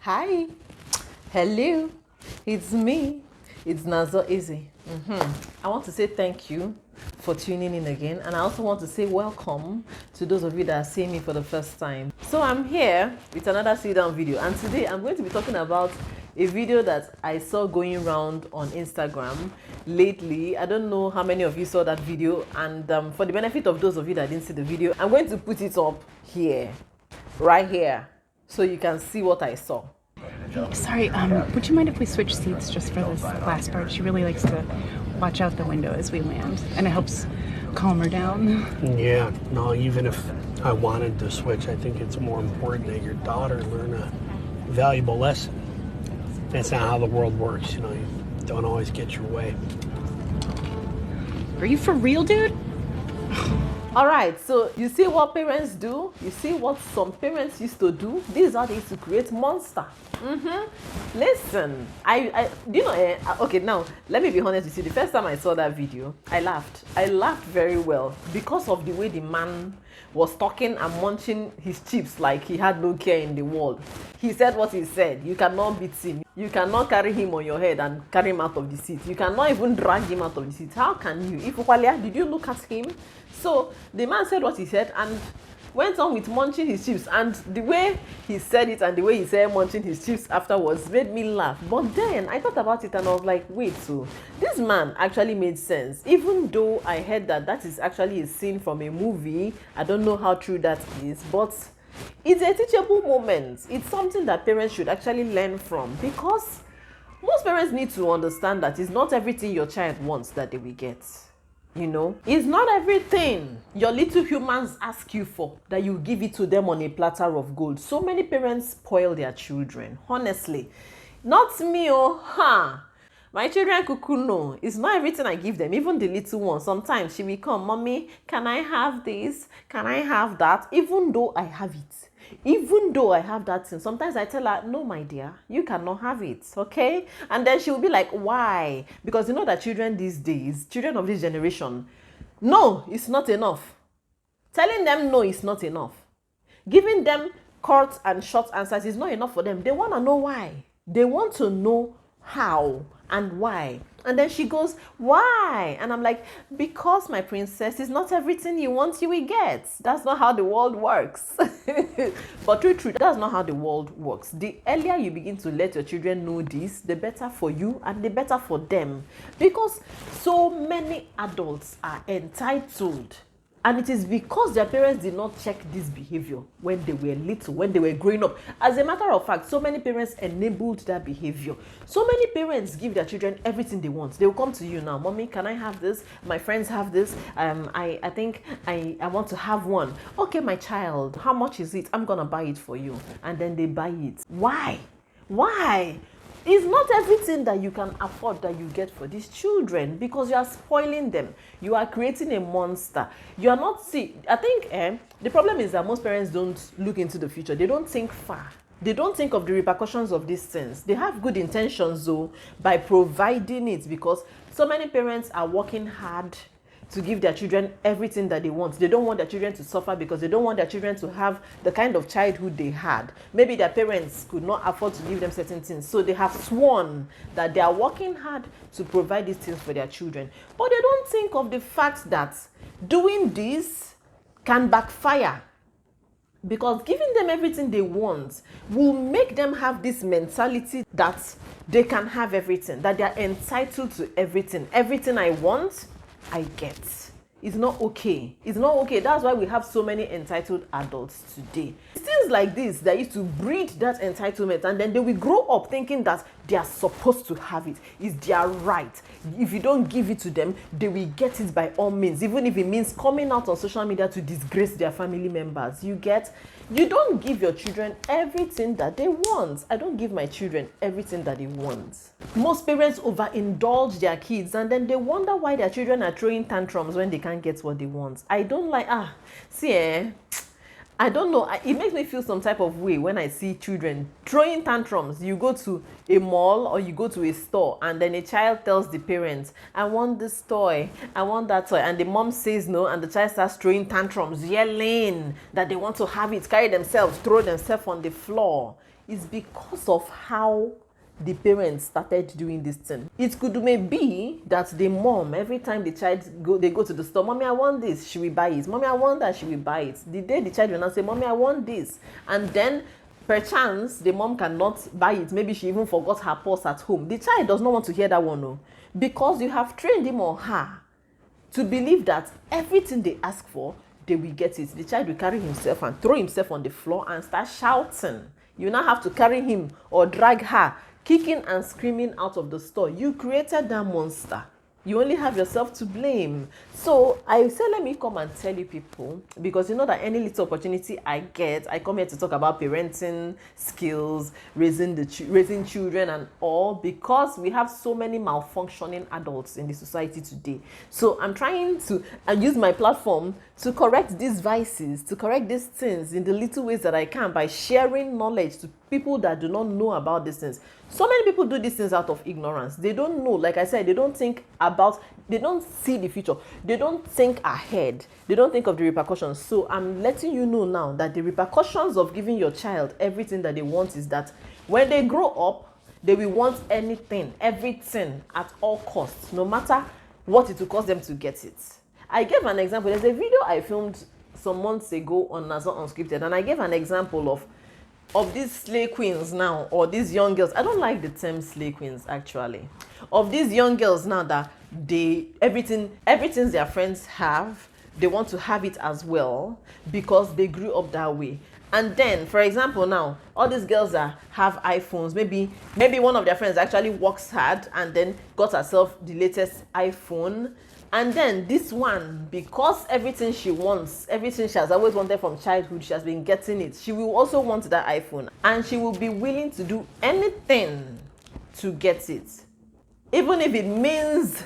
Hi, hello, it's me, it's nazor.ezeh. I want to say thank you for tuning in again, and I also want to say welcome to those of you that are seeing me for the first time. So I'm here with another sit down video, and today I'm going to be talking about a video that I saw going around on Instagram lately. I don't know how many of you saw that video, and for the benefit of those of you that didn't see the video, I'm going to put it up here, right here, so you can see what I saw. Sorry, would you mind if we switch seats just for this last part? She really likes to watch out the window as we land, and it helps calm her down. Yeah, no, even if I wanted to switch, I think it's more important that your daughter learn a valuable lesson. That's not how the world works, you know, you don't always get your way. Are you for real, dude? All right, so you see what parents do, you see what some parents used to do. These are they used to create monster. Listen, okay, now let me be honest with you. The first time I saw that video, I laughed very well because of the way the man was talking and munching his chips like he had no care in the world. He said what he said. You cannot beat him, you cannot carry him on your head and carry him out of the seat, you cannot even drag him out of the seat. How can you? If Ukwalia, did you look at him? So the man said what he said and went on with munching his chips, and the way he said it and the way he said munching his chips afterwards made me laugh. But then I thought about it and I was like, wait, so this man actually made sense, even though I heard that that is actually a scene from a movie. I don't know how true that is, but it's a teachable moment. It's something that parents should actually learn from, because most parents need to understand that it's not everything your child wants that they will get. You know, it's not everything your little humans ask you for that you give it to them on a platter of gold. So many parents spoil their children, honestly. Not me, my children kukuno. It's not everything I give them, even the little one. Sometimes she will come, mommy, can I have this? Can I have that? Even though I have it. Even though I have that thing, sometimes I tell her, no, my dear, you cannot have it, okay? And then she will be like, why? Because you know that children these days, children of this generation, no, it's not enough. Telling them no is not enough. Giving them short and short answers is not enough for them. They want to know why. They want to know how and why. And then she goes, why? And I'm like, because my princess, is not everything you want you will get. That's not how the world works. But true, that's not how the world works. The earlier you begin to let your children know this, the better for you and the better for them. Because so many adults are entitled. And it is because their parents did not check this behavior when they were little, when they were growing up. As a matter of fact, so many parents enabled that behavior. So many parents give their children everything they want. They will come to you now, mommy, can I have this? My friends have this. I think I want to have one. Okay, my child, how much is it? I'm going to buy it for you. And then they buy it. Why? Why? It's not everything that you can afford that you get for these children, because you are spoiling them. You are creating a monster. You are not I think the problem is that most parents don't look into the future. They don't think far. They don't think of the repercussions of these things. They have good intentions though by providing it, because so many parents are working hard to give their children everything that they want. They don't want their children to suffer because they don't want their children to have the kind of childhood they had. Maybe their parents could not afford to give them certain things, so they have sworn that they are working hard to provide these things for their children. But they don't think of the fact that doing this can backfire, because giving them everything they want will make them have this mentality that they can have everything, that they are entitled to everything. Everything I want, I get. It's not okay. It's not okay. That's why we have so many entitled adults today. It's things like this that used to breed that entitlement, and then they will grow up thinking that they are supposed to have it. It's their right. If you don't give it to them, they will get it by all means, even if it means coming out on social media to disgrace their family members. You get? You don't give your children everything that they want. I don't give my children everything that they want. Most parents overindulge their kids, and then they wonder why their children are throwing tantrums when they can't get what they want. I don't like, I don't know. It makes me feel some type of way when I see children throwing tantrums. You go to a mall or you go to a store, and then a child tells the parents, I want this toy, I want that toy. And the mom says no, and the child starts throwing tantrums, yelling that they want to have it, carry themselves, throw themselves on the floor. is because of how the parents started doing this thing. It could maybe that the mom, every time the child they go to the store, mommy I want this, she will buy it. Mommy I want that, she will buy it. The day the child will not say, mommy I want this, and then perchance the mom cannot buy it, maybe she even forgot her purse at home. The child does not want to hear that one, no, because you have trained him or her to believe that everything they ask for, they will get it. The child will carry himself and throw himself on the floor and start shouting. You now have to carry him or drag her, kicking and screaming out of the store. You created that monster. You only have yourself to blame. So I say, let me come and tell you people, because you know that any little opportunity I get, I come here to talk about parenting skills, raising children and all, because we have so many malfunctioning adults in the society today. So I'm trying to use my platform to correct these vices, to correct these things in the little ways that I can by sharing knowledge to people that do not know about these things. So many people do these things out of ignorance. They don't know, like I said, they don't think about, they don't see the future. They don't think ahead. They don't think of the repercussions. So I'm letting you know now that the repercussions of giving your child everything that they want is that when they grow up, they will want anything, everything at all costs, no matter what it will cost them to get it. I gave an example. There's a video I filmed some months ago on Nazor Unscripted, and I gave an example of these slay queens now, or these young girls. I don't like the term slay queens actually. Of these young girls now that everything their friends have, they want to have it as well because they grew up that way. And then, for example, now all these girls that have iPhones, maybe one of their friends actually works hard and then got herself the latest iPhone. And then this one, because everything she wants, everything she has always wanted from childhood, she has been getting it. She will also want that iPhone, and she will be willing to do anything to get it. Even if it means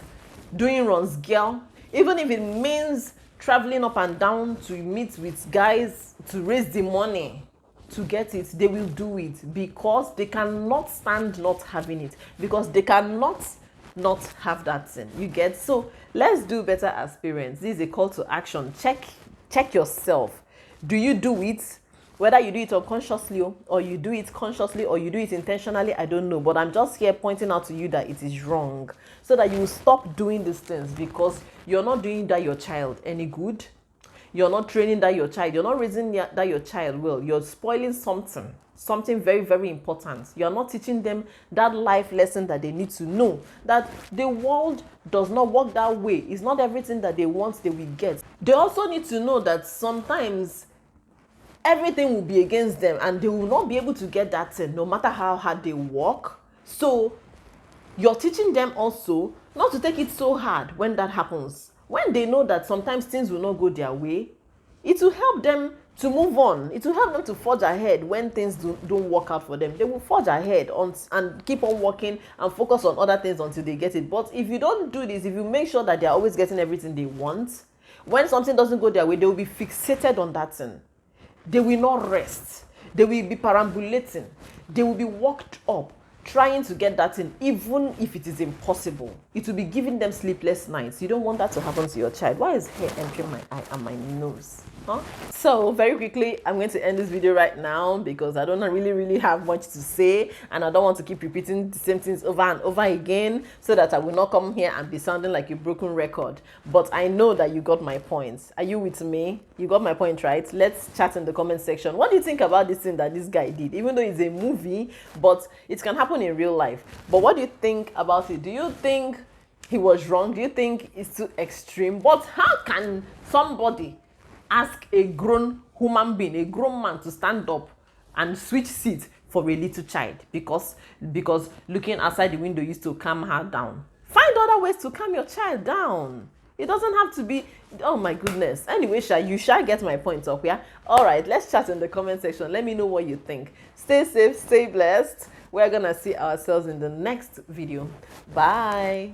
doing runs, girl. Even if it means traveling up and down to meet with guys to raise the money to get it, they will do it because they cannot stand not having it, because they cannot not have that thing. You get? So let's do better as parents. This is a call to action. Check yourself. Do you do it? Whether you do it unconsciously or you do it consciously or you do it intentionally, I don't know, but I'm just here pointing out to you that it is wrong, so that you will stop doing these things, because you're not doing that your child any good. You're not training that your child. You're not raising that your child well. You're spoiling something very, very important. You're not teaching them that life lesson that they need to know, that the world does not work that way. It's not everything that they want they will get. They also need to know that sometimes everything will be against them and they will not be able to get that thing no matter how hard they work. So you're teaching them also not to take it so hard when that happens. When they know that sometimes things will not go their way, it will help them to move on. It will help them to forge ahead when things don't work out for them. They will forge ahead and keep on working and focus on other things until they get it. But if you don't do this, if you make sure that they're always getting everything they want, when something doesn't go their way, they will be fixated on that thing. They will not rest. They will be perambulating. They will be worked up, trying to get that in, even if it is impossible. It will be giving them sleepless nights. You don't want that to happen to your child. Why is hair entering my eye and my nose? Huh? So very quickly, I'm going to end this video right now because I don't really have much to say, and I don't want to keep repeating the same things over and over again, so that I will not come here and be sounding like a broken record. But I know that you got my point. Are you with me? You got my point, right? Let's chat in the comment section. What do you think about this thing that this guy did? Even though it's a movie, but it can happen in real life. But what do you think about it? Do you think he was wrong? Do you think it's too extreme? But how can somebody ask a grown human being, a grown man, to stand up and switch seats for a little child because looking outside the window used to calm her down? Find other ways to calm your child down. It doesn't have to be, oh my goodness. Anyway, you shall get my point up, yeah? All right, let's chat in the comment section. Let me know what you think. Stay safe, stay blessed. We're gonna see ourselves in the next video. Bye.